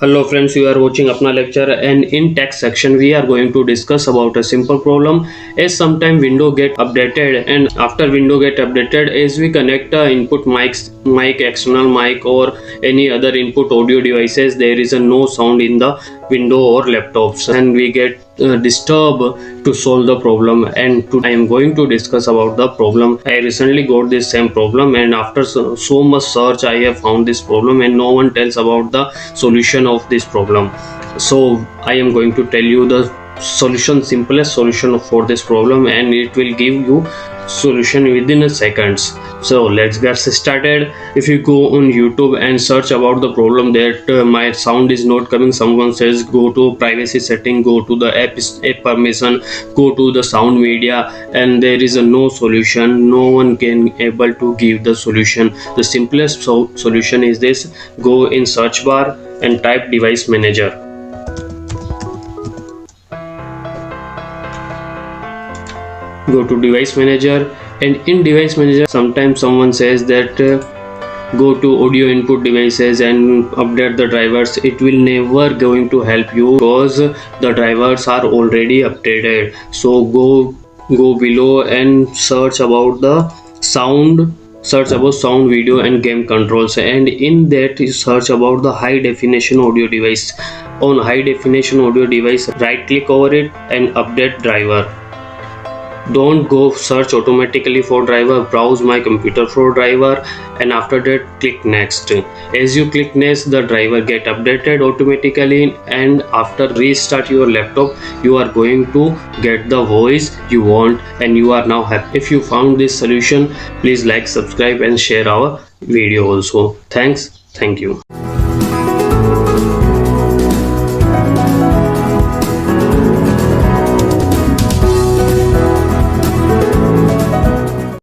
Hello friends, you are watching Apna lecture, and in text section we are going to discuss about a simple problem. As sometime window get updated, and after window get updated, as we connect input mic, external mic or any other input audio devices, there is a no sound in the window or laptops, and we get disturbed to solve the problem. And today I am going to discuss about the problem. I recently got this same problem, and after so much search I have found this problem, and no one tells about the solution of this problem. So I am going to tell you the simplest solution for this problem, and it will give you solution within a seconds. So let's get started. If you go on YouTube and search about the problem that my sound is not coming, someone says go to privacy setting, go to the app permission, go to the sound media, and there is a no solution. No one can able to give the solution. The simplest solution is this: go in search bar and type device manager. Go to device manager, and in device manager sometimes someone says that go to audio input devices and update the drivers. It will never going to help you because the drivers are already updated. So go below and search about the sound, search about sound, video and game controls, and in that you search about the high definition audio device. On high definition audio device, right click over it and update driver. Don't go search automatically for driver, browse my computer for driver, and after that click next. As you click next, the driver get updated automatically, and after restart your laptop you are going to get the voice you want, and you are now happy. If you found this solution, please like, subscribe and share our video also. Thank you.